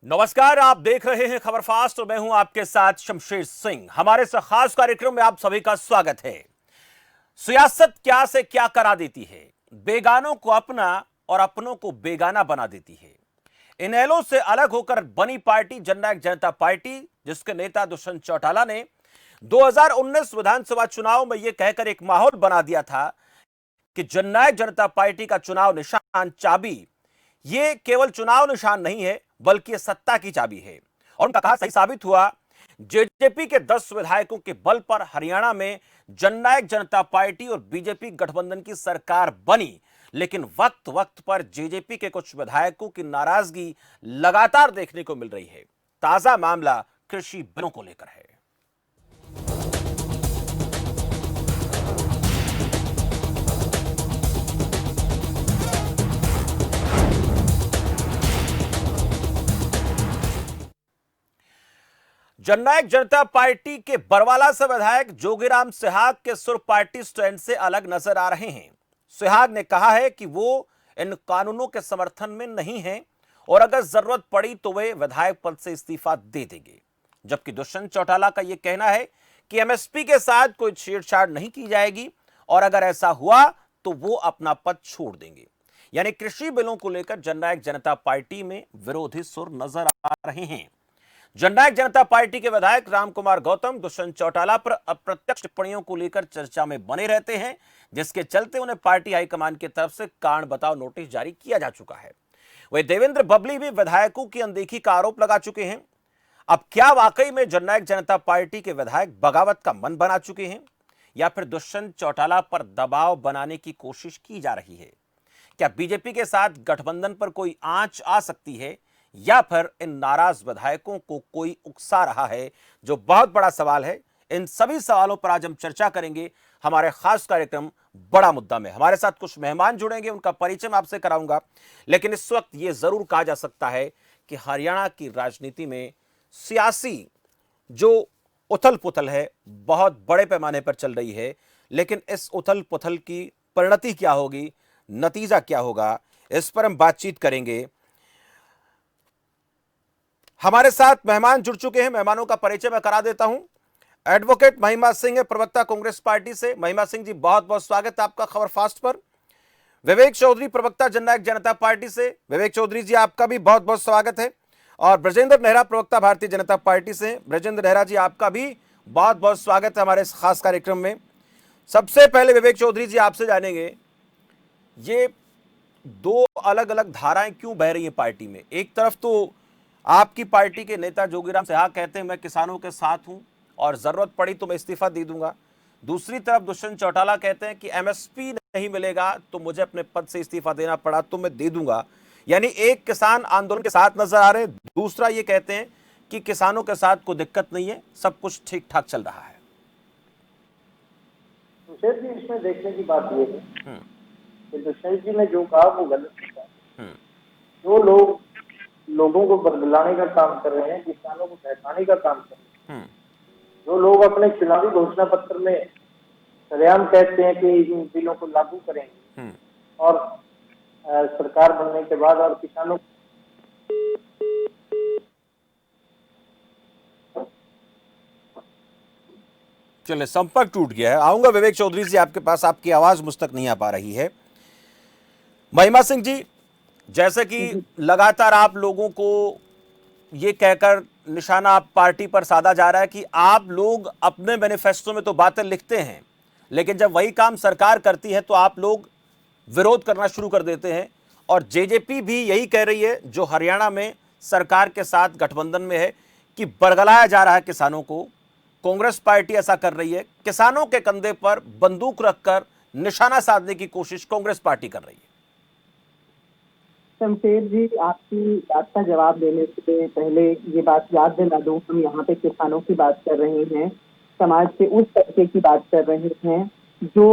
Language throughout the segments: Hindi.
नमस्कार, आप देख रहे हैं खबर फास्ट और मैं हूं आपके साथ शमशेर सिंह। हमारे इस खास कार्यक्रम में आप सभी का स्वागत है। सियासत क्या से क्या करा देती है, बेगानों को अपना और अपनों को बेगाना बना देती है। इनेलो से अलग होकर बनी पार्टी जननायक जनता पार्टी, जिसके नेता दुष्यंत चौटाला ने 2019 विधानसभा चुनाव में यह कहकर एक माहौल बना दिया था कि जननायक जनता पार्टी का चुनाव निशान चाबी ये केवल चुनाव निशान नहीं है बल्कि ये सत्ता की चाबी है। और उनका कहा सही साबित हुआ। जेजेपी के 10 विधायकों के बल पर हरियाणा में जननायक जनता पार्टी और बीजेपी गठबंधन की सरकार बनी, लेकिन वक्त वक्त पर जेजेपी के कुछ विधायकों की नाराजगी लगातार देखने को मिल रही है। ताजा मामला कृषि बिलों को लेकर है। जननायक जनता पार्टी के बरवाला से विधायक जोगीराम सिहाग के सुर पार्टी स्टैंड से अलग नजर आ रहे हैं। सिहाग ने कहा है कि वो इन कानूनों के समर्थन में नहीं हैं और अगर जरूरत पड़ी तो वे विधायक पद से इस्तीफा दे देंगे। जबकि दुष्यंत चौटाला का यह कहना है कि एमएसपी के साथ कोई छेड़छाड़ नहीं की जाएगी और अगर ऐसा हुआ तो वो अपना पद छोड़ देंगे। यानी कृषि बिलों को लेकर जननायक जनता पार्टी में विरोधी सुर नजर आ रहे हैं। जननायक जनता पार्टी के विधायक रामकुमार गौतम दुष्यंत चौटाला पर अप्रत्यक्ष टिप्पणियों को लेकर चर्चा में बने रहते हैं, जिसके चलते उन्हें पार्टी हाईकमान की तरफ से कारण बताओ नोटिस जारी किया जा चुका है। वही देवेंद्र बबली भी विधायकों की अनदेखी का आरोप लगा चुके हैं। अब क्या वाकई में जननायक जनता पार्टी के विधायक बगावत का मन बना चुके हैं या फिर दुष्यंत चौटाला पर दबाव बनाने की कोशिश की जा रही है? क्या बीजेपी के साथ गठबंधन पर कोई आंच आ सकती है या फिर इन नाराज विधायकों को कोई उकसा रहा है, जो बहुत बड़ा सवाल है। इन सभी सवालों पर आज हम चर्चा करेंगे हमारे खास कार्यक्रम बड़ा मुद्दा में। हमारे साथ कुछ मेहमान जुड़ेंगे, उनका परिचय मैं आपसे कराऊंगा, लेकिन इस वक्त यह जरूर कहा जा सकता है कि हरियाणा की राजनीति में सियासी जो उथल पुथल है बहुत बड़े पैमाने पर चल रही है। लेकिन इस उथल पुथल की परिणति क्या होगी, नतीजा क्या होगा, इस पर हम बातचीत करेंगे। हमारे साथ मेहमान जुड़ चुके हैं, मेहमानों का परिचय मैं करा देता हूं। एडवोकेट महिमा सिंह है, प्रवक्ता कांग्रेस पार्टी से। महिमा सिंह जी, बहुत बहुत स्वागत है आपका खबर फास्ट पर। विवेक चौधरी, प्रवक्ता जननायक जनता पार्टी से। विवेक चौधरी जी, आपका भी बहुत बहुत स्वागत है। और ब्रजेंद्र नेहरा, प्रवक्ता भारतीय जनता पार्टी से। ब्रजेंद्र नेहरा जी, आपका भी बहुत बहुत स्वागत है हमारे इस खास कार्यक्रम में। सबसे पहले विवेक चौधरी जी, आपसे जानेंगे, ये दो अलग अलग धाराएं क्यों बह रही हैं पार्टी में? एक तरफ तो आपकी पार्टी के नेता जोगीराम सिहाग कहते हैं मैं किसानों के साथ हूं और जरूरत पड़ी तो मैं इस्तीफा दे दूंगा। दूसरी तरफ दुष्यंत चौटाला कहते हैं कि एमएसपी नहीं मिलेगा तो मुझे अपने पद से इस्तीफा देना पड़ा तो मैं दे दूंगा। यानी एक किसान आंदोलन के साथ नजर आ रहे हैं, दूसरा ये कहते हैं कि किसानों के साथ कोई दिक्कत नहीं है, सब कुछ ठीक ठाक चल रहा है। दुष्यंत जी, इसमें देखने की बात यह है कि दुष्यंत जी ने जो कहा वो गलत था। जो लोग लोगों को बदलाने का काम कर रहे हैं, किसानों को बहकाने का काम कर रहे हैं, जो लोग अपने चुनावी घोषणा पत्र में सरेआम कहते हैं कि इन बिलों को लागू करेंगे और सरकार बनने के बाद और किसानों चले, संपर्क टूट गया है। आऊंगा विवेक चौधरी जी आपके पास, आपकी आवाज मुझ तक नहीं आ पा रही है। महिमा सिंह जी, जैसे कि लगातार आप लोगों को ये कहकर निशाना आप पार्टी पर साधा जा रहा है कि आप लोग अपने मैनिफेस्टो में तो बातें लिखते हैं, लेकिन जब वही काम सरकार करती है तो आप लोग विरोध करना शुरू कर देते हैं। और जेजेपी भी यही कह रही है, जो हरियाणा में सरकार के साथ गठबंधन में है, कि बरगलाया जा रहा है किसानों को। कांग्रेस पार्टी ऐसा कर रही है, किसानों के कंधे पर बंदूक रखकर निशाना साधने की कोशिश कांग्रेस पार्टी कर रही है। शमशेर जी, आपकी बात का जवाब देने से पहले ये बात याद दिला दूं, हम यहाँ पे किसानों की बात कर रहे हैं, समाज के उस तबके की बात कर रहे हैं जो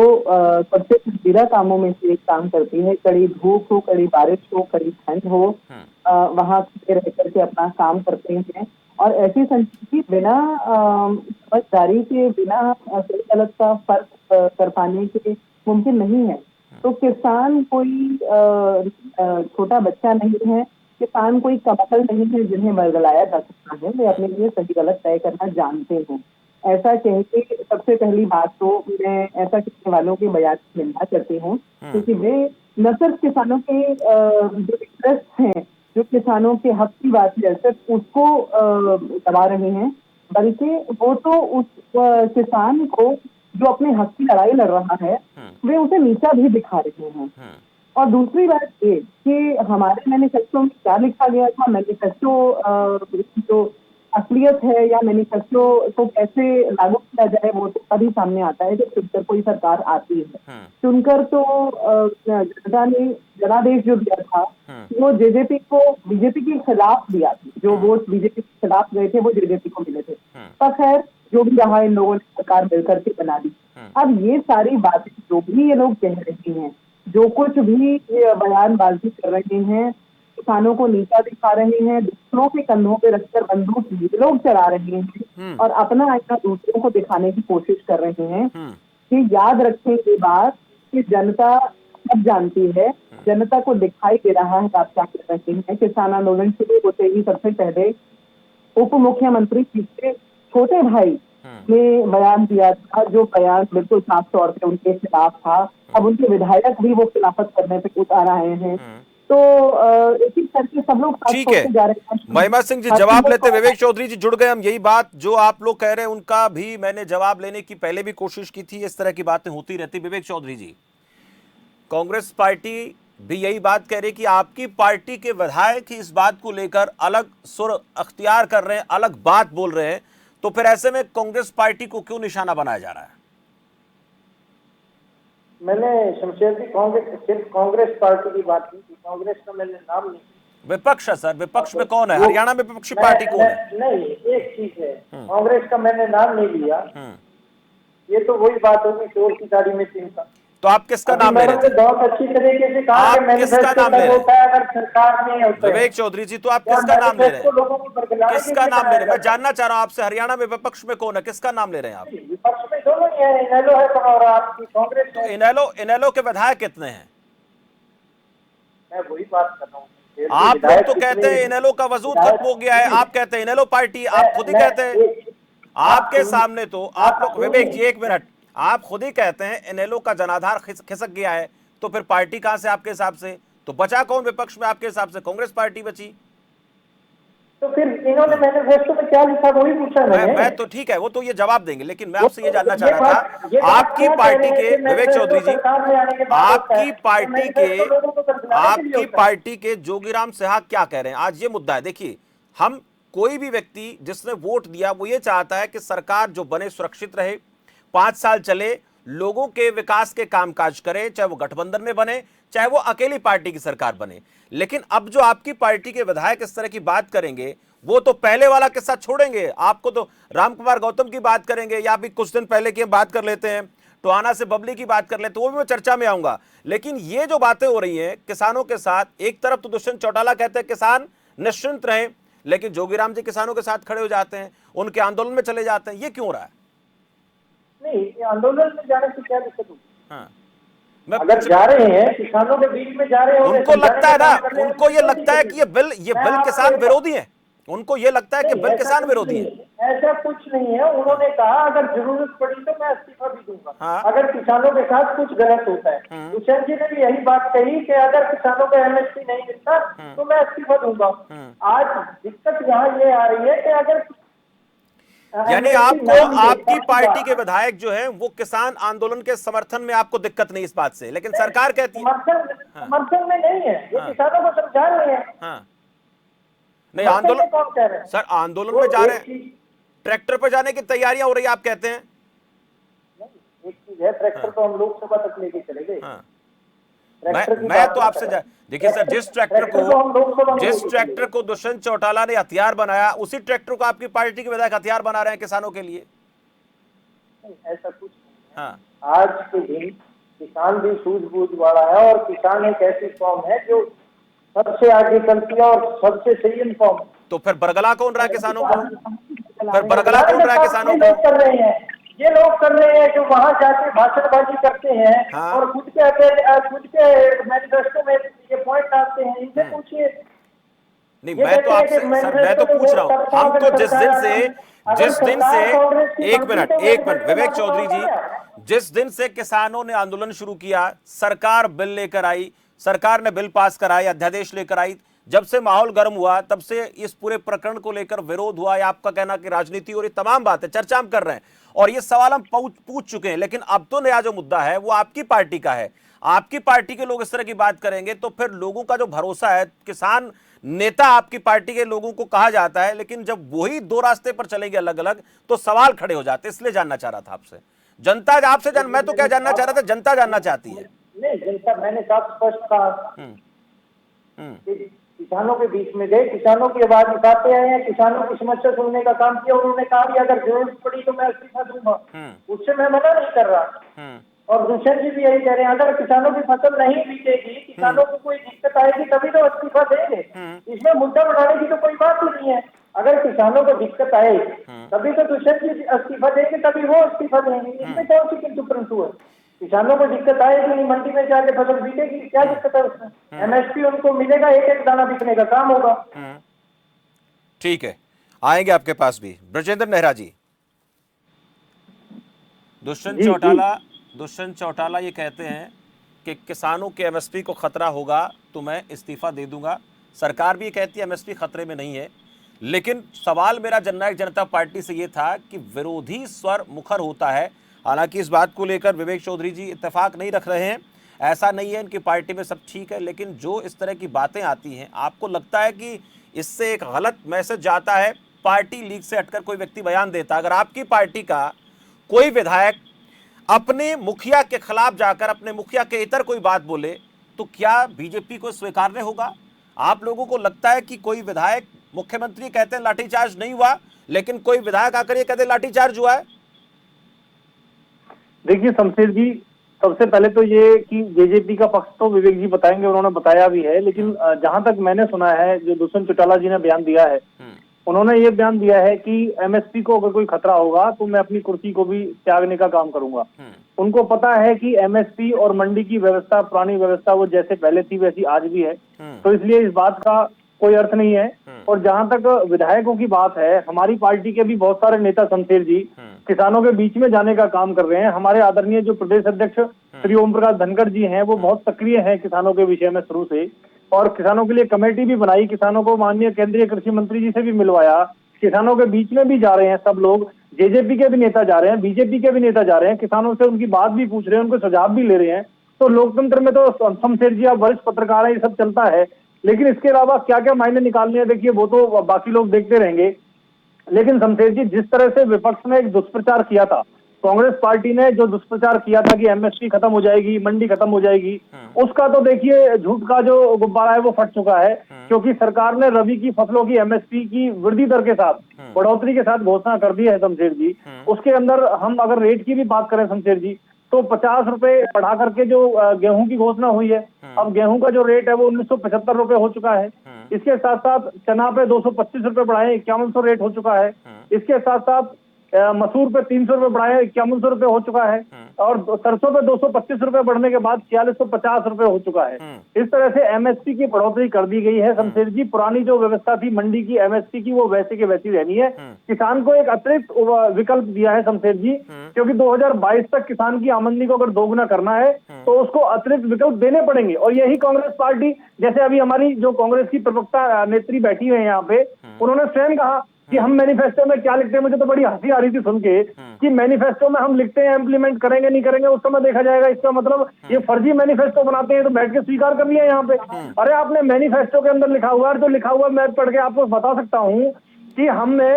सबसे संजीदा कामों में से एक काम करती है। कड़ी धूप हो, कड़ी बारिश हो, कड़ी ठंड हो, वहां खड़े रह करके अपना काम करते हैं। और ऐसी संस्कृति बिना समझदारी के, बिना सही गलत का फर्क कर पाने के मुमकिन नहीं है। तो किसान कोई छोटा बच्चा नहीं है किसान कोई कमतल नहीं है जिन्हें बरगलाया जा सकता है, वे अपने लिए सही गलत तय करना जानते हैं। ऐसा कह के सबसे पहली बात तो मैं ऐसा कहने वालों के बयान की निंदा करती हूँ, क्योंकि वे न सिर्फ किसानों के जो इंटरेस्ट हैं, जो किसानों के हक की बात है सिर्फ उसको दबा रहे हैं, बल्कि वो तो उस किसान को जो अपने हक की लड़ाई लड़ रहा है वे उसे नीचा भी दिखा रहे हैं। और दूसरी बात ये कि हमारे मैनिफेस्टो में क्या लिखा गया था, मैनिफेस्टो जो असलियत है या मैनिफेस्टो को कैसे लागू किया जाए वो तो तभी सामने आता है जब चुनकर कोई सरकार आती है। चुनकर तो जनता ने जनादेश जो दिया था वो जेजेपी को बीजेपी के खिलाफ दिया था, जो वोट बीजेपी के खिलाफ गए थे वो जेजेपी को मिले थे। पर खैर जो भी रहा इन लोगों ने सरकार मिलकर के बना दी। अब ये सारी बातें जो भी ये लोग कह रहे हैं, जो कुछ भी बयानबाजी कर रहे हैं, किसानों को नीचा दिखा रहे हैं, दूसरों के कंधों पे रखकर बंदूक ये लोग चला रहे हैं और अपना आईना दूसरों को दिखाने की कोशिश कर रहे हैं कि याद रखें ये बात कि जनता सब जानती है, जनता को दिखाई दे रहा है आप क्या कर रहे हैं। किसान आंदोलन शुरू होते ही सबसे पहले उप मुख्यमंत्री के छोटे भाई ने बयान दिया था, जो बयान बिल्कुल साफ तौर पे उनके खिलाफ था। अब उनके विधायक भी वो खिलाफत करने पे उतार आए हैं। तो एक एक करके सब लोग ठीक है। महिमा सिंह जी जवाब लेते, विवेक चौधरी जी जुड़ गए। हम यही बात जो आप लोग कह रहे हैं उनका भी मैंने जवाब लेने की पहले भी कोशिश की थी, इस तरह की बातें होती रहती। विवेक चौधरी जी, कांग्रेस पार्टी भी यही बात कह रही कि आपकी पार्टी के विधायक ही इस बात को लेकर अलग सुर अख्तियार कर रहे हैं, अलग बात बोल रहे हैं, तो फिर ऐसे में कांग्रेस पार्टी को क्यों निशाना बनाया जा रहा है? मैंने शमशेर जी सिर्फ कांग्रेस पार्टी की बात की थी, कांग्रेस का मैंने नाम नहीं। विपक्ष है सर, विपक्ष में कौन है? हरियाणा में विपक्षी पार्टी कौन है? नहीं, एक चीज है, कांग्रेस का मैंने नाम नहीं लिया। ये तो वही बात होगी चोर की दाढ़ी में चिंता। तो आप किसका नाम ले रहे थे? बहुत अच्छी तरीके से कहा आप कि किसका नाम ले रहे होता है अगर सरकार नहीं होता है। विवेक चौधरी जी, तो आप किसका नाम ले रहे हैं? किसका नाम ले रहे हैं? मैं जानना चाह रहा हूं आपसे, हरियाणा में विपक्ष में कौन है, किसका नाम ले रहे हैं आप? विपक्ष में दोनों ही है, इनेलो है और आपकी कांग्रेस है। इनेलो के विधायक कितने हैं? मैं वही बात कर रहा हूँ। आप लोग तो कहते हैं इनेलो का वजूद खत्म हो गया है, आप कहते हैं इनेलो पार्टी, आप खुद ही कहते हैं आपके सामने तो आप लोग, विवेक जी एक मिनट, आप खुद ही कहते हैं इनेलो का जनाधार खिसक गया है, तो फिर पार्टी कहां से आपके हिसाब से? तो बचा कौन विपक्ष में आपके हिसाब से? कांग्रेस पार्टी बची। तो फिर इन्होंने मैनिफेस्टो में क्या लिखा वही पूछा मैं तो ठीक है, वो तो ये जवाब देंगे, लेकिन मैं आपसे ये जानना चाह रहा था आपकी पार्टी के, विवेक चौधरी जी, आपकी पार्टी के जोगीराम सिहाग क्या कह रहे हैं? आज ये मुद्दा है, देखिए हम कोई भी व्यक्ति जिसने वोट दिया वो ये चाहता है कि सरकार जो बने सुरक्षित रहे, 5 साल चले, लोगों के विकास के कामकाज करे, चाहे वो गठबंधन में बने चाहे वो अकेली पार्टी की सरकार बने। लेकिन अब जो आपकी पार्टी के विधायक इस तरह की बात करेंगे, वो तो पहले वाला किस्सा छोड़ेंगे, आपको तो रामकुमार गौतम की बात करेंगे, या भी कुछ दिन पहले की हम बात कर लेते हैं, टोहाना से बबली की बात कर लेते हैं, वो भी मैं चर्चा में आऊंगा। लेकिन ये जो बातें हो रही हैं किसानों के साथ, एक तरफ तो दुष्यंत चौटाला कहते हैं किसान निश्चिंत रहें, लेकिन जोगीराम जी किसानों के साथ खड़े हो जाते हैं, उनके आंदोलन में चले जाते हैं, ये क्यों हो रहा है? नहीं, आंदोलन में जाने से क्या दिक्कत होगी? हाँ, अगर जा रहे हैं किसानों के बीच में जा रहे हैं, उनको लगता है ना, उनको ये लगता है कि ये बिल किसान विरोधी है, उनको ये लगता है कि बिल किसान विरोधी है। ऐसा कुछ नहीं है। उन्होंने कहा अगर जरूरत पड़ी तो मैं इस्तीफा भी दूंगा। हाँ। अगर किसानों के साथ कुछ गलत होता है। दुष्यंत जी ने भी यही बात कही कि अगर किसानों को एमएसपी नहीं मिलता तो मैं इस्तीफा दूंगा। आज दिक्कत यहाँ ये आ रही है कि अगर यानी आपको आपकी पार्टी के विधायक जो हैं वो किसान आंदोलन के समर्थन में, आपको दिक्कत नहीं इस बात से, लेकिन सरकार कहती है समर्थन में नहीं है, ये किसानों को समझा रहे हैं। हाँ, नहीं आंदोलन कौन कह रहे हैं? सर आंदोलन में जा रहे हैं, ट्रैक्टर पर जाने की तैयारियां हो रही है आप कहते हैं। एक चीज है, ट्रैक्टर तो हम लोकसभा तक लेके चले गए। मैं तो आपसे देखिए सर, जिस ट्रैक्टर को दुष्यंत चौटाला ने हथियार बनाया, उसी ट्रैक्टर को आपकी पार्टी के विधायक हथियार बना रहे हैं किसानों के लिए। ऐसा कुछ नहीं है। आज के दिन किसान भी सूझबूझ वाला है और किसान एक ऐसी कौम है जो सबसे आगे चलती है और सबसे सही इन्फॉर्म। तो फिर बरगला कौन रहा है किसानों को? फिर बरगला कौन रहा है किसानों को? कर रहे हैं ये लोग, कर रहे हैं जो वहां जाके भाषणबाजी करते हैं। हाँ। और खुद के मैनिफेस्टो में ये पॉइंट डालते हैं। इनसे पूछिए नहीं, ये मैं तो कहते हैं आपसे कि सर, मैं तो मैनिफेस्टो पूछ रहा हूं, तब हम तो अगर सरकार जिस दिन से कांग्रेस की एक बनती मिनट तो एक मिनट मैनिफेस्टो विवेक लागू चौधरी होता जी, है। जिस दिन से किसानों ने आंदोलन शुरू किया, सरकार बिल लेकर आई, सरकार ने बिल पास कराई, अध्यादेश लेकर आई, जब से माहौल गर्म हुआ तब से इस पूरे प्रकरण को लेकर विरोध हुआ, या आपका कहना कि राजनीति और ये तमाम बातें चर्चा हम कर रहे हैं और ये सवाल हम पूछ चुके हैं, लेकिन अब तो नया जो मुद्दा है वो आपकी पार्टी का है। आपकी पार्टी के लोग इस तरह की बात करेंगे तो फिर लोगों का जो भरोसा है, किसान नेता आपकी पार्टी के लोगों को कहा जाता है, लेकिन जब वही दो रास्ते पर चलेंगे अलग अलग तो सवाल खड़े हो जाते। इसलिए जानना चाह रहा था आपसे, जनता आपसे मैं तो क्या जानना चाह रहा था, जनता जानना चाहती है। नहीं, जनता, मैंने साफ स्पष्ट कहा हम्म हम्म कि किसानों के बीच में गए, किसानों की आवाज उठाते आए हैं, किसानों की समस्या सुनने का काम किया। उन्होंने कहा कि अगर जरूरत पड़ी तो मैं इस्तीफा दूंगा, हम्म उससे मैं मना नहीं कर रहा। हम्म और दुष्यंत जी भी यही कह रहे हैं, अगर किसानों की फसल नहीं बिकेगी, किसानों को कोई दिक्कत आएगी, तभी तो इस्तीफा देंगे। इसमें मुद्दा बनाने की तो कोई बात ही नहीं है। अगर किसानों को दिक्कत आए तभी तो दुष्यंत जी इस्तीफा देंगे, तभी वो इस्तीफा देंगे। इसमें कौन सी किंतु परंतु है? किसानों को दिक्कत आएगी नहीं, मंडी में जाके फसल बिकेगी, क्या दिक्कत है उसमें? एमएसपी उनको मिलेगा, एक एक दाना बिकने का काम होगा। ठीक है, आएंगे आपके पास भी। ब्रजेंद्र नेहरा जी, जी जी। दुष्यंत चौटाला ये कहते हैं कि किसानों के एमएसपी को खतरा होगा तो मैं इस्तीफा दे दूंगा। सरकार भी कहती है एमएसपी खतरे में नहीं है, लेकिन सवाल मेरा जननायक जनता पार्टी से ये था कि विरोधी स्वर मुखर होता है। हालांकि इस बात को लेकर विवेक चौधरी जी इत्तेफाक नहीं रख रहे हैं, ऐसा नहीं है इनकी पार्टी में सब ठीक है, लेकिन जो इस तरह की बातें आती हैं, आपको लगता है कि इससे एक गलत मैसेज जाता है? पार्टी लीग से हटकर कोई व्यक्ति बयान देता, अगर आपकी पार्टी का कोई विधायक अपने मुखिया के खिलाफ जाकर अपने मुखिया के इतर कोई बात बोले तो क्या बीजेपी को स्वीकारने होगा? आप लोगों को लगता है कि कोई विधायक, मुख्यमंत्री कहते हैं लाठीचार्ज नहीं हुआ, लेकिन कोई विधायक आकर ये कहते लाठीचार्ज हुआ है? देखिए शमशेर जी, सबसे पहले तो ये कि जेजेपी का पक्ष तो विवेक जी बताएंगे, उन्होंने बताया भी है, लेकिन जहां तक मैंने सुना है, जो दुष्यंत चौटाला जी ने बयान दिया है, उन्होंने ये बयान दिया है कि एमएसपी को अगर कोई खतरा होगा तो मैं अपनी कुर्सी को भी त्यागने का काम करूंगा। उनको पता है कि एमएसपी और मंडी की व्यवस्था, पुरानी व्यवस्था, वो जैसे पहले थी वैसी आज भी है, तो इसलिए इस बात का कोई अर्थ नहीं है। और जहां तक विधायकों की बात है, हमारी पार्टी के भी बहुत सारे नेता शमशेर जी किसानों के बीच में जाने का काम कर रहे हैं। हमारे आदरणीय जो प्रदेश अध्यक्ष श्री ओम प्रकाश धनखड़ जी हैं, वो बहुत सक्रिय हैं किसानों के विषय में शुरू से, और किसानों के लिए कमेटी भी बनाई, किसानों को माननीय केंद्रीय कृषि मंत्री जी से भी मिलवाया, किसानों के बीच में भी जा रहे हैं सब लोग, जेजेपी के भी नेता जा रहे हैं, बीजेपी के भी नेता जा रहे हैं, किसानों से उनकी बात भी पूछ रहे हैं, उनको सुझाव भी ले रहे हैं। तो लोकतंत्र में तो शमशेर जी, आप वरिष्ठ पत्रकार हैं, ये सब चलता है, लेकिन इसके अलावा क्या क्या मायने निकालने हैं, देखिए वो तो बाकी लोग देखते रहेंगे। लेकिन शमशेर जी, जिस तरह से विपक्ष ने एक दुष्प्रचार किया था, कांग्रेस पार्टी ने जो दुष्प्रचार किया था कि एमएसपी खत्म हो जाएगी, मंडी खत्म हो जाएगी, उसका तो देखिए झूठ का जो गुब्बारा है वो फट चुका है, क्योंकि सरकार ने रबी की फसलों की एमएसपी की वृद्धि दर के साथ, बढ़ोतरी के साथ घोषणा कर दी है शमशेर जी। उसके अंदर हम अगर रेट की भी बात करें शमशेर जी, तो 50 रुपए बढ़ा करके जो गेहूं की घोषणा हुई है, अब गेहूं का जो रेट है वो 1975 रुपए हो चुका है। इसके साथ साथ चना पे 225 रुपए बढ़ाए, 5100 रेट हो चुका है। इसके साथ साथ मसूर पे 300 रुपए बढ़ाए, 5100 रुपए हो चुका है, और सरसों पे 225 रुपए बढ़ने के बाद 4650 रुपए हो चुका है। इस तरह से एमएसपी की बढ़ोतरी कर दी गई है शमशेर जी। पुरानी जो व्यवस्था थी मंडी की एमएसपी की, वो वैसे के वैसी रहनी है। किसान को एक अतिरिक्त विकल्प दिया है शमशेर जी, क्योंकि 2022 तक किसान की आमदनी को अगर दोगुना करना है तो उसको अतिरिक्त विकल्प देने पड़ेंगे। और यही कांग्रेस पार्टी, जैसे अभी हमारी जो कांग्रेस की प्रवक्ता नेत्री बैठी हुई है यहाँ पे, उन्होंने स्वयं कहा कि हम मैनिफेस्टो में क्या लिखते हैं। मुझे तो बड़ी हंसी आ रही थी सुन के कि मैनिफेस्टो में हम लिखते हैं, इम्प्लीमेंट करेंगे नहीं करेंगे उस समय देखा जाएगा। इसका मतलब ये फर्जी मैनिफेस्टो बनाते हैं, तो बैठ के स्वीकार कर लिया यहाँ पे। अरे आपने मैनिफेस्टो के अंदर लिखा हुआ है, जो लिखा हुआ मैं पढ़ के आपको बता सकता हूँ कि हमने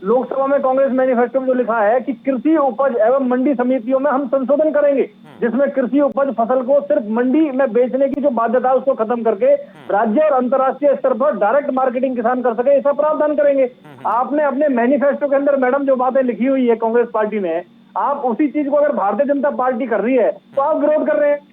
लोकसभा में कांग्रेस मैनिफेस्टो में जो लिखा है कि कृषि उपज एवं मंडी समितियों में हम संशोधन करेंगे, जिसमें कृषि उपज फसल को सिर्फ मंडी में बेचने की जो बाध्यता है उसको खत्म करके राज्य और अंतर्राष्ट्रीय स्तर पर डायरेक्ट मार्केटिंग किसान कर सके, ऐसा प्रावधान करेंगे। आपने अपने मैनिफेस्टो के अंदर मैडम जो बातें लिखी हुई है कांग्रेस पार्टी ने, आप उसी चीज को अगर भारतीय जनता पार्टी कर रही है तो आप विरोध कर रहे हैं।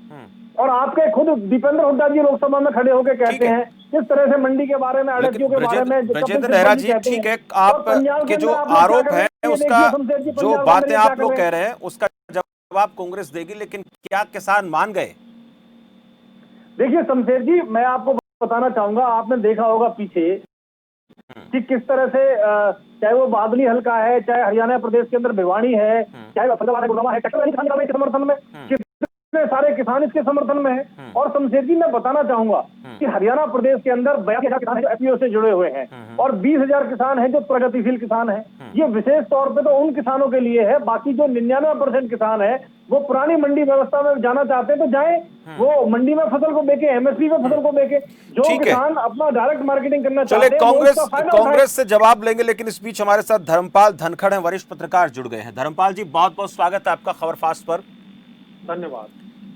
और आपके खुद दीपेंद्र हुड्डा जी लोकसभा में खड़े होकर कहते हैं किस तरह से मंडी के बारे में, अड़तियों के बारे में। ब्रजेंद्र नेहरा जी, ठीक है, आप के जो आरोप है, उसका जो बातें आप लोग कह रहे हैं उसका जवाब कांग्रेस देगी, लेकिन क्या किसान मान गए? देखिए शमशेर जी, मैं आपको बताना चाहूंगा, आपने देखा होगा पीछे कि किस तरह से चाहे वो बादली हल्का है, चाहे हरियाणा प्रदेश के अंदर भिवानी है, चाहे फरीदाबाद गुड़गांव है, ट्रैक्टर किसान के समर्थन में कितने सारे किसान इसके समर्थन में है। और शमशेर जी, मैं बताना चाहूंगा कि हरियाणा प्रदेश के अंदर 82,000 किसान जो एफपीओ से जुड़े हुए हैं और 20,000 किसान हैं जो प्रगतिशील किसान हैं। ये विशेष तौर पे तो उन किसानों के लिए है, बाकी जो 99% किसान है वो पुरानी मंडी व्यवस्था में जाना चाहते हैं तो जाएं, वो मंडी में फसल को बेचे, एमएसपी में फसल को बेचे। जो किसान अपना डायरेक्ट मार्केटिंग करना चाहते हैं कांग्रेस से जवाब लेंगे, लेकिन इस बीच हमारे साथ धर्मपाल धनखड़ हैं, वरिष्ठ पत्रकार जुड़ गए हैं। धर्मपाल जी, बहुत बहुत स्वागत है आपका खबरफास्ट पर। धन्यवाद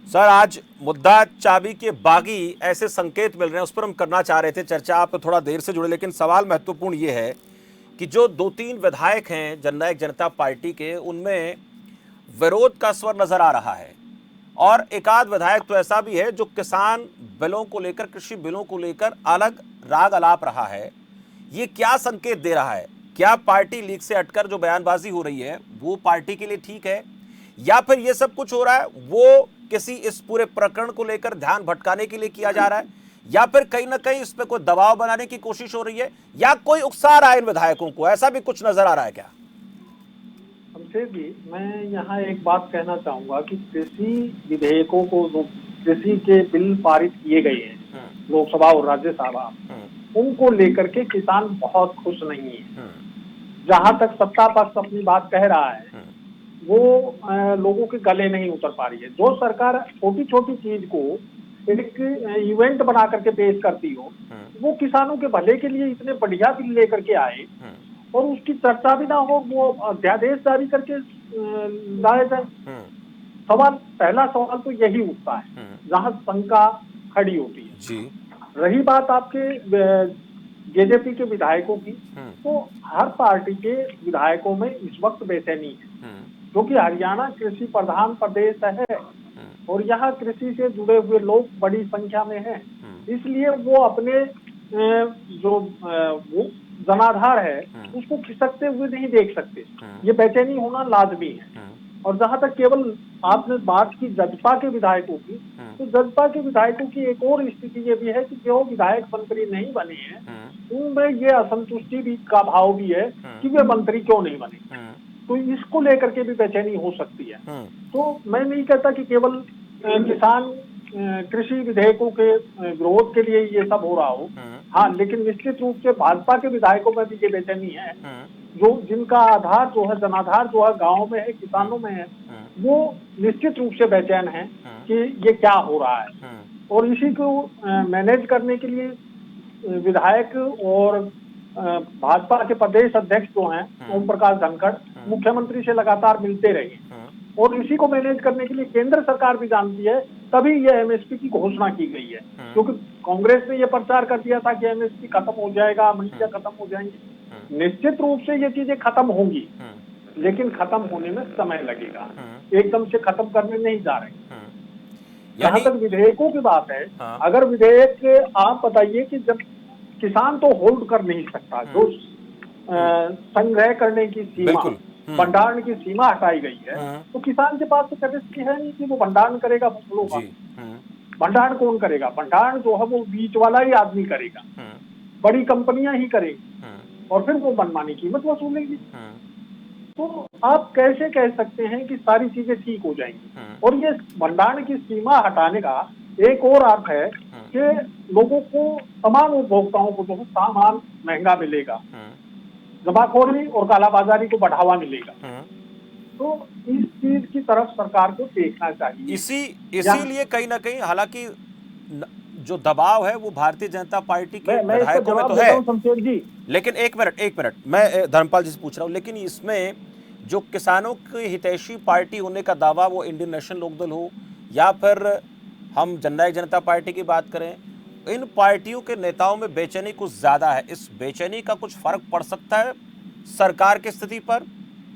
सर, आज मुद्दा चाबी के बागी ऐसे संकेत मिल रहे हैं, उस पर हम करना चाह रहे थे चर्चा। आप तो थोड़ा देर से जुड़े, लेकिन सवाल महत्वपूर्ण ये है कि जो 2-3 विधायक हैं जननायक जनता पार्टी के, उनमें विरोध का स्वर नजर आ रहा है और एक आध विधायक तो ऐसा भी है जो किसान बिलों को लेकर, कृषि बिलों को लेकर अलग राग अलाप रहा है। ये क्या संकेत दे रहा है? क्या पार्टी लीग से हटकर जो बयानबाजी हो रही है वो पार्टी के लिए ठीक है, या फिर ये सब कुछ हो रहा है वो किसी इस पूरे प्रकरण को लेकर ध्यान भटकाने के लिए किया जा रहा है, या फिर कहीं ना कहीं इस पे कोई दबाव बनाने की कोशिश हो रही है, या कोई उकसा रहा है इन विधायकों को? ऐसा भी कुछ नजर आ रहा है क्या? शमशेर जी, मैं यहाँ एक बात कहना चाहूंगा कि कृषि विधेयकों को, जो कृषि के बिल पारित किए गए हैं लोकसभा और राज्यसभा, उनको लेकर के किसान बहुत खुश नहीं है। जहां तक सत्ता पक्ष अपनी बात कह रहा है वो लोगों के गले नहीं उतर पा रही है। जो सरकार छोटी छोटी चीज को एक इवेंट बना करके पेश करती हो, वो किसानों के भले के लिए इतने बढ़िया बिल लेकर के आए और उसकी चर्चा भी ना हो, वो अध्यादेश जारी करके लाए जाए। पहला सवाल तो यही उठता है जहां शंका खड़ी होती है जी। रही बात आपके जेजेपी के विधायकों की, तो हर पार्टी के विधायकों में इस वक्त बेचैनी है, क्योंकि हरियाणा कृषि प्रधान प्रदेश है और यहाँ कृषि से जुड़े हुए लोग बड़ी संख्या में हैं। इसलिए वो अपने जो वो जनाधार है उसको खिसकते हुए नहीं देख सकते। ये बेचैनी होना लाजमी है। और जहां तक केवल आपने बात की जजपा के विधायकों की, तो जजपा के विधायकों की एक और स्थिति ये भी है कि जो विधायक मंत्री नहीं बने हैं उनमें ये असंतुष्टि भी का भाव भी है कि वे मंत्री क्यों नहीं बने। तो इसको लेकर के भी बेचैनी हो सकती है। तो मैं नहीं कहता कि केवल किसान कृषि विधेयकों के विरोध के लिए ये सब हो रहा हो, हाँ, लेकिन निश्चित रूप से भाजपा के विधायकों में भी ये बेचैनी है, जो जिनका आधार जो है, जनाधार जो है गाँव में है, किसानों में है, वो निश्चित रूप से बेचैन है कि ये क्या हो रहा है। और इसी को मैनेज करने के लिए विधायक और भाजपा के प्रदेश अध्यक्ष जो हैं ओम प्रकाश धनखड़ मुख्यमंत्री से लगातार मिलते रहे, और इसी को मैनेज करने के लिए केंद्र सरकार भी जानती है, तभी ये एमएसपी की घोषणा की गई है। क्योंकि कांग्रेस ने ये प्रचार कर दिया था कि एमएसपी खत्म हो जाएगा, मंडियां खत्म हो जाएंगी। निश्चित रूप से ये चीजें खत्म होंगी, लेकिन खत्म होने में समय लगेगा, एकदम से खत्म करने नहीं जा रहे। जहां तक विधेयकों की बात है, अगर विधेयक आप बताइए कि जब किसान तो होल्ड कर नहीं सकता, जो संग्रह करने की सीमा, भंडारण की सीमा हटाई गई है, तो किसान के पास तो कैपेसिटी है नहीं कि वो भंडारण करेगा फसलों का। भंडारण कौन करेगा? भंडारण जो है वो बीच वाला ही आदमी करेगा, बड़ी कंपनियां ही करेंगी और फिर वो मनमानी कीमत वसूलेंगी। तो आप कैसे कह सकते हैं कि सारी चीजें ठीक हो जाएंगी? और ये भंडारण की सीमा हटाने का एक और अर्थ है कि लोगों को, तमाम उपभोक्ताओं को जो सामान महंगा मिलेगा, जमाखोरी और कालाबाजारी को बढ़ावा मिलेगा। तो इस चीज की तरफ सरकार को देखना चाहिए। इसीलिए कहीं ना कहीं, हालांकि जो दबाव है वो भारतीय जनता पार्टी के विधायकों में तो है, लेकिन एक मिनट मैं धर्मपाल जी से पूछ रहा हूँ, लेकिन इसमें जो किसानों की हितैषी पार्टी होने का दावा, वो इंडियन नेशनल लोकदल हो या फिर हम जननायक जनता पार्टी की बात करें, इन पार्टियों के नेताओं में बेचैनी कुछ ज्यादा है। इस बेचैनी का कुछ फर्क पड़ सकता है सरकार की स्थिति पर,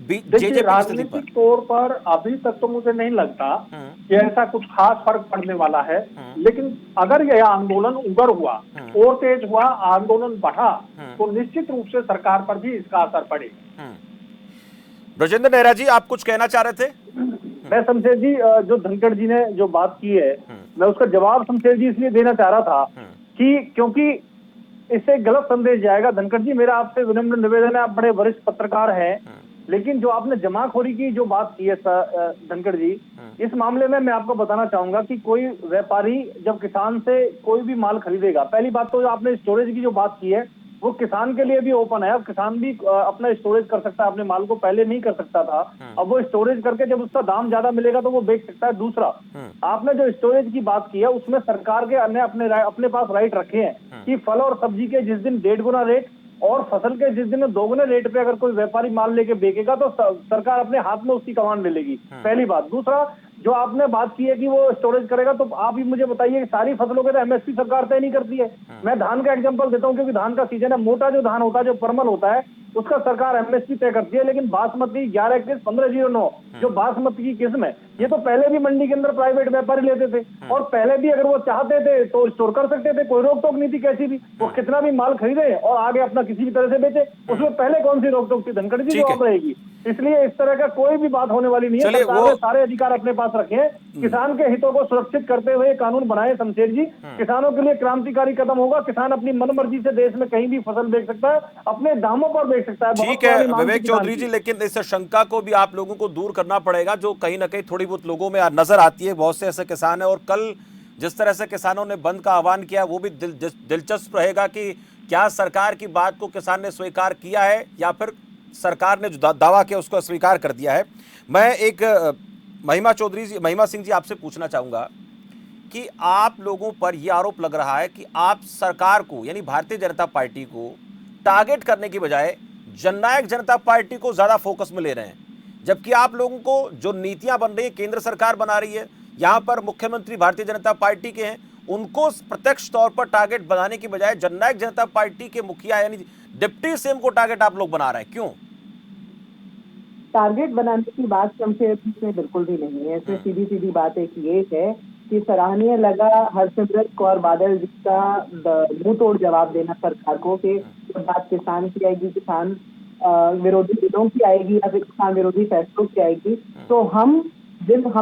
देखिए राजनीतिक तौर पर अभी तक तो मुझे नहीं लगता कि ऐसा कुछ खास फर्क पड़ने वाला है, लेकिन अगर यह आंदोलन उग्र हुआ और तेज हुआ, आंदोलन बढ़ा, तो निश्चित रूप से सरकार पर भी इसका असर पड़ेगा। ब्रजेंद्र नेहरा जी, आप कुछ कहना चाह रहे थे? मैं शमशेर जी, जो धनखड़ जी ने जो बात की है, मैं उसका जवाब शमशेर जी इसलिए देना चाह रहा था कि क्योंकि इससे गलत संदेश जाएगा। धनखड़ जी, मेरा आपसे विनम्र निवेदन है, आप बड़े वरिष्ठ पत्रकार हैं, लेकिन जो आपने जमाखोरी की जो बात की है धनखड़ जी, इस मामले में मैं आपको बताना चाहूंगा कि कोई व्यापारी जब किसान से कोई भी माल खरीदेगा, पहली बात तो आपने स्टोरेज की जो बात की है वो किसान के लिए भी ओपन है। अब किसान भी अपना स्टोरेज कर सकता है अपने माल को, पहले नहीं कर सकता था। अब वो स्टोरेज करके जब उसका दाम ज्यादा मिलेगा तो वो बेच सकता है। दूसरा, आपने जो स्टोरेज की बात की है उसमें सरकार के अन्य अपने पास राइट रखे हैं कि फल और सब्जी के जिस दिन 1.5 गुना रेट और फसल के जिस दिन 2 गुने रेट पे अगर कोई व्यापारी माल लेके बेचेगा तो सरकार अपने हाथ में उसकी कमान ले लेगी, पहली बात। दूसरा, जो आपने बात की है कि वो स्टोरेज करेगा, तो आप ही मुझे बताइए कि सारी फसलों के तो एमएसपी सरकार तय नहीं करती है। मैं धान का एग्जांपल देता हूं, क्योंकि धान का सीजन है। मोटा जो धान होता है, जो परमल होता है, उसका सरकार एमएसपी तय करती है, लेकिन बासमती 11-21-1509 जो बासमती की किस्म है, ये तो पहले भी मंडी के अंदर प्राइवेट व्यापारी लेते थे, और पहले भी अगर वो चाहते थे तो स्टोर कर सकते थे, कोई रोक टोक नहीं थी कैसी भी। वो कितना भी माल खरीदे और आगे अपना किसी भी तरह से बेचे, उसमें पहले कौन सी रोक टोक थी? धनखड़ जी जवाब रहेगी। इसलिए इस तरह का कोई भी बात होने वाली नहीं है। सरकार ने सारे अधिकार अपने पास रखे, किसान के हितों को सुरक्षित करते हुए कानून बनाए शमशेर जी। किसानों के लिए क्रांतिकारी कदम होगा। किसान अपनी मनमर्जी से देश में कहीं भी फसल बेच सकता है, अपने दामों पर बेच सकता है। ठीक है विवेक चौधरी जी, लेकिन इस शंका को भी आप लोगों को दूर करना पड़ेगा जो कहीं ना कहीं थोड़ी बहुत लोगों में नजर आती है। बहुत से ऐसे किसान है, और कल जिस तरह से किसानों ने बंद का आह्वान किया वो भी दिलचस्प रहेगा कि क्या सरकार की बात को किसान ने स्वीकार किया है या फिर सरकार ने जो दावा किया उसको अस्वीकार कर दिया है। मैं एक महिमा सिंह जी आपसे पूछना चाहूंगा कि आप लोगों पर यह आरोप लग रहा है कि आप सरकार को यानी भारतीय जनता पार्टी को टारगेट करने की बजाय जननायक जनता पार्टी को ज्यादा फोकस में ले रहे हैं, जबकि आप लोगों को जो नीतियां बन रही है केंद्र सरकार बना रही है, यहां पर मुख्यमंत्री भारतीय जनता पार्टी के हैं, उनको प्रत्यक्ष तौर पर टारगेट बनाने की बजाय जननायक जनता पार्टी के मुखिया यानी डिप्टी सीएम को टारगेट आप लोग बना रहे हैं, क्यों? टारगेट बनाने की बात शमशेर में बिल्कुल भी नहीं है। इसमें सीधी सीधी बात एक ये है कि सराहनीय लगा हरसिमरत कौर बादल जी का मुंह तोड़ जवाब देना सरकार को कि बात किसान की आएगी, किसान विरोधी बिलों की आएगी या फिर किसान विरोधी फैसलों की आएगी, तो हम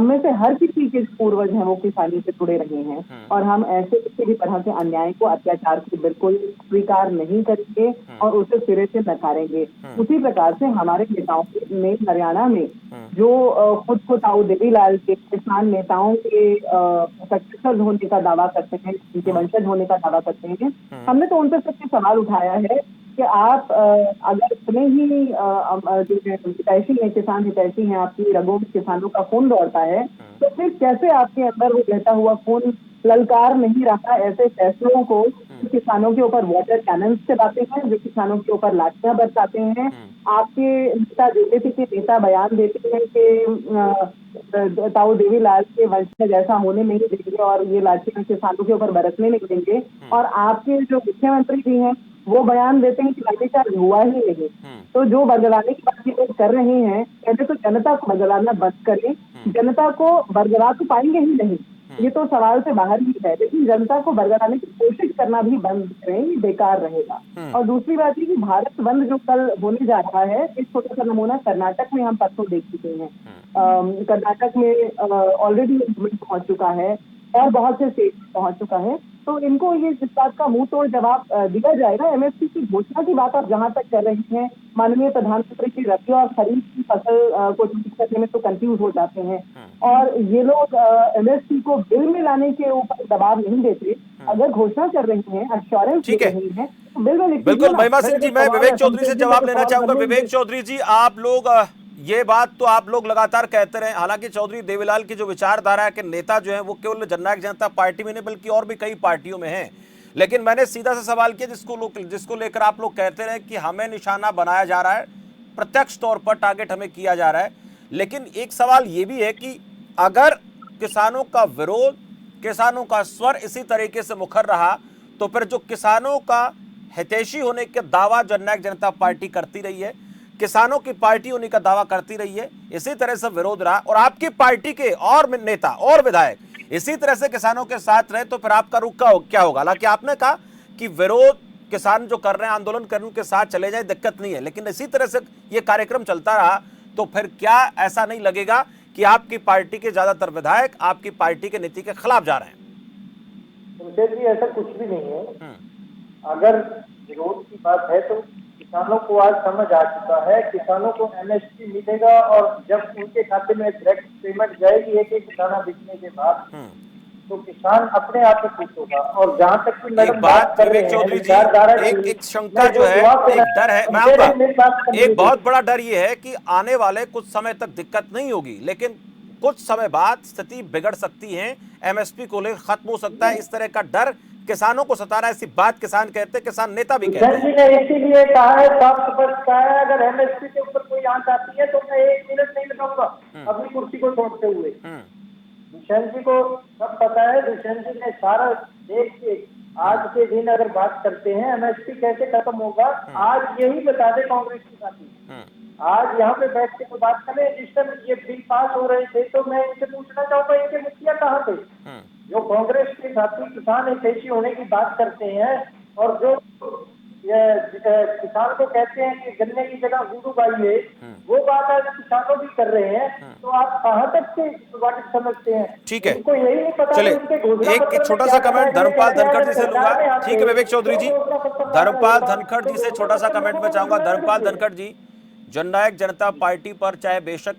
में से हर किसी के पूर्वज हैं वो किसानी से जुड़े रहे हैं, और हम ऐसे किसी भी तरह के अन्याय को, अत्याचार को बिल्कुल स्वीकार नहीं करेंगे और उसे सिरे से नकारेंगे। उसी प्रकार से हमारे नेताओं ने हरियाणा में जो खुद को ताऊ देवीलाल के किसान नेताओं के सक्सेसर होने का दावा करते हैं, उनके वंशज होने का दावा करते हैं, हमने तो उनसे सच्चे सवाल उठाया है कि आप अगर इतने ही जो हितैषी हैं, किसान हितैषी हैं, आपकी रगों में किसानों का खून दौड़ता है, तो फिर कैसे आपके अंदर वो बहता हुआ खून ललकार नहीं रहा ऐसे फैसलों को जो किसानों के ऊपर वाटर कैनन चलाते हैं, जो किसानों के ऊपर लाठियां बरसाते हैं। आपके नेता जेजेपी के नेता बयान देते हैं कि ताऊ देवीलाल के वंशज ऐसा होने नहीं देंगे और ये लाठियां किसानों के ऊपर बरसने नहीं देंगे, और आपके जो मुख्यमंत्री भी हैं वो बयान देते हैं कि लाठीचार्ज हुआ ही नहीं। तो जो बरगलाने की बात ये लोग कर रहे हैं, कहते तो जनता को बरगलाना बंद करें, जनता को बरगला तो पाएंगे ही नहीं, ये तो सवाल से बाहर ही है, लेकिन जनता को बरगलाने की कोशिश करना भी बंद करें, ये बेकार रहेगा। और दूसरी बात ये कि भारत बंद जो कल होने जा रहा है, एक छोटा सा नमूना कर्नाटक में हम परसों देख चुके हैं। कर्नाटक में ऑलरेडी पहुंच चुका है और बहुत से स्टेट पहुंच चुका है, तो इनको ये इस बात का मुंह तोड़ जवाब दिया जाएगा। एमएसपी की घोषणा की बात आप जहां तक कर रहे हैं, माननीय प्रधानमंत्री की रबी और खरीफ की फसल को ठीक करने में तो कंफ्यूज हो जाते हैं, और ये लोग एमएसपी को बिल में लाने के ऊपर दबाव नहीं देते। अगर घोषणा कर रहे हैं, अश्योरेंस दे रहे हैं, तो बिल में बिल्कुल। महिमा सिंह जी, मैं विवेक चौधरी से जवाब लेना चाहूंगा। विवेक चौधरी जी, आप लोग ये बात तो आप लोग लगातार कहते रहे, हालांकि चौधरी देवीलाल की जो विचारधारा के नेता जो हैं वो केवल जननायक जनता पार्टी में नहीं बल्कि और भी कई पार्टियों में हैं, लेकिन मैंने सीधा सा सवाल किया जिसको लेकर आप लोग कहते रहे कि हमें निशाना बनाया जा रहा है, प्रत्यक्ष तौर पर टारगेट हमें किया जा रहा है। लेकिन एक सवाल ये भी है कि अगर किसानों का विरोध, किसानों का स्वर इसी तरीके से मुखर रहा तो फिर जो किसानों का हितैषी होने के दावा जननायक जनता पार्टी करती रही है, किसानों की पार्टी होने का दावा करती रही है, इसी तरह से विरोध रहा और आपकी पार्टी के और नेता और विधायक इसी तरह से किसानों के साथ रहे, तो फिर आपका रुख क्या होगा? हालांकि आपने कहा कि विरोध किसान जो कर रहे हैं, आंदोलन करने के साथ चले जाए, दिक्कत नहीं है, लेकिन इसी तरह से ये कार्यक्रम चलता रहा तो फिर क्या ऐसा नहीं लगेगा कि आपकी पार्टी के ज्यादातर विधायक आपकी पार्टी के नीति के खिलाफ जा रहे हैं? जी ऐसा कुछ भी नहीं है। अगर विरोध की बात है तो किसानों को आज समझ आ चुका है, किसानों को एमएसपी मिलेगा और जब उनके खाते में डायरेक्ट पेमेंट जाएगी एक एक दाना बिकने के बाद, तो किसान अपने आप ही खुश होगा। और जहां तक कि एक मैडम बात कर रहे विवेक हैं चौधरी जी, विचारधारा एक शंका जो है, एक डर है, मैं आऊंगा, एक बहुत बड़ा डर ये है कि आने वाले कुछ समय तक दिक्कत नहीं होगी, लेकिन कुछ समय बाद स्थिति बिगड़ सकती है, एमएसपी को लेकर खत्म हो सकता है, इस तरह का डर किसानों को सता रहा है। ऐसी बात किसान कहते हैं, किसान नेता भी कहते जी हैं। ने इसीलिए कहा है, साफ स्पष्ट कहा है, अगर एमएसपी के ऊपर कोई आंच आती है तो मैं 1 मिनट नहीं लगाऊंगा अपनी कुर्सी को छोड़ते हुए। दुष्यंत जी को सब पता है, दुष्यंत जी ने सारा देख के आज के दिन अगर बात करते हैं एमएसपी कैसे खत्म होगा, आज यही बता दे कांग्रेस के साथी। आज यहाँ पे बैठ के तो बात करें, जिस टाइम ये बिल पास हो रहे थे तो मैं इनसे पूछना चाहूंगा इनके मुखिया कहाँ थे? जो कांग्रेस के साथी किसान हितैषी होने की बात करते हैं और जो किसान को कहते हैं कि गन्ने की जगह गुरु गाइए, वो बात आज किसानों भी कर रहे हैं, तो आप कहाँ तक के वाजिब समझते हैं? ठीक है, उनको यही नहीं पता। चलिए एक छोटा सा कमेंट धर्मपाल धनखड़ जी से लूंगा। ठीक है विवेक चौधरी जी, धर्मपाल धनखड़ जी से छोटा सा कमेंट में चाहूंगा। धर्मपाल धनखड़ जी, जननायक जनता पार्टी पर चाहे बेशक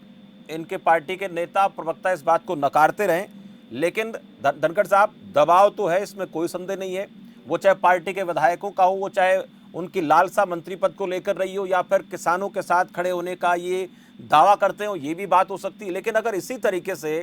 इनके पार्टी के नेता प्रवक्ता इस बात को नकारते रहें, लेकिन धनखड़ साहब दबाव तो है, इसमें कोई संदेह नहीं है। वो चाहे पार्टी के विधायकों का हो, वो चाहे उनकी लालसा मंत्री पद को लेकर रही हो, या फिर किसानों के साथ खड़े होने का ये दावा करते हो, ये भी बात हो सकती है। लेकिन अगर इसी तरीके से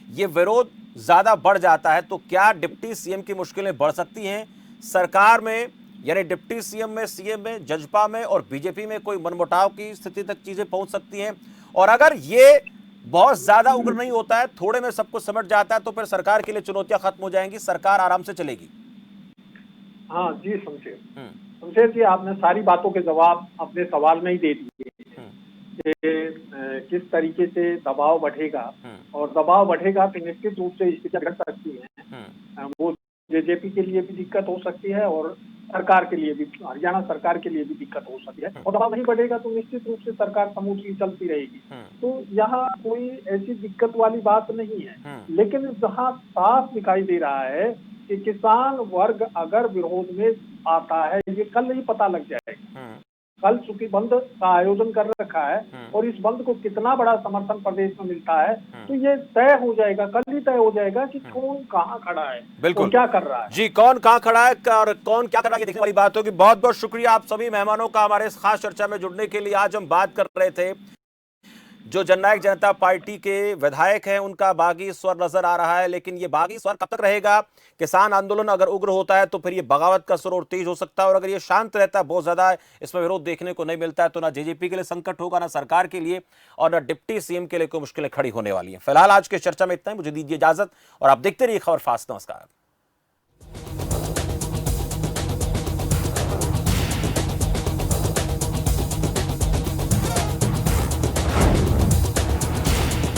ये विरोध ज्यादा बढ़ जाता है तो क्या डिप्टी सीएम की मुश्किलें बढ़ सकती हैं? सरकार में यानी डिप्टी सीएम में, सीएम में, जजपा में और बीजेपी में कोई मनमुटाव की स्थिति तक चीजें पहुंच सकती हैं? और अगर ये बहुत ज्यादा उग्र नहीं होता है, थोड़े में सब कुछ समझ जाता है, तो फिर सरकार के लिए चुनौतियां खत्म हो जाएंगी, सरकार आराम से चलेगी। हाँ जी शमशेर जी, आपने सारी बातों के जवाब अपने सवाल में ही दे दिए कि किस तरीके से दबाव बढ़ेगा, और दबाव बढ़ेगा तो निश्चित रूप से स्थितियां बिगड़ सकती हैं। वो जेजेपी के लिए भी दिक्कत हो सकती है और सरकार के लिए भी, हरियाणा सरकार के लिए भी दिक्कत हो सकती है। और दबाव नहीं बढ़ेगा तो निश्चित रूप से सरकार समूची चलती रहेगी। तो यहाँ कोई ऐसी दिक्कत वाली बात नहीं है। लेकिन जहाँ साफ दिखाई दे रहा है कि किसान वर्ग अगर विरोध में आता है, ये कल ही पता लग जाएगा। कल चूंकि बंद का आयोजन कर रखा है और इस बंद को कितना बड़ा समर्थन प्रदेश में मिलता है, तो ये तय हो जाएगा, कल ही तय हो जाएगा कि कौन कहाँ खड़ा है, बिल्कुल क्या कर रहा है। जी, कौन कहाँ खड़ा है और कौन क्या कर रहा है, देखने वाली बात होगी। बहुत बहुत शुक्रिया आप सभी मेहमानों का हमारे इस खास चर्चा में जुड़ने के लिए। आज हम बात कर रहे थे जो जननायक जनता पार्टी के विधायक हैं, उनका बागी स्वर नजर आ रहा है, लेकिन ये बागी स्वर कब तक रहेगा? किसान आंदोलन अगर उग्र होता है तो फिर ये बगावत का स्वर और तेज हो सकता है, और अगर ये शांत रहता है, बहुत ज्यादा इसमें विरोध देखने को नहीं मिलता है, तो ना जेजेपी के लिए संकट होगा, ना सरकार के लिए, और ना डिप्टी सीएम के लिए कोई मुश्किलें खड़ी होने वाली हैं। फिलहाल आज के चर्चा में इतना ही, मुझे दीजिए इजाजत और आप देखते रहिए खबर फास्ट। नमस्कार।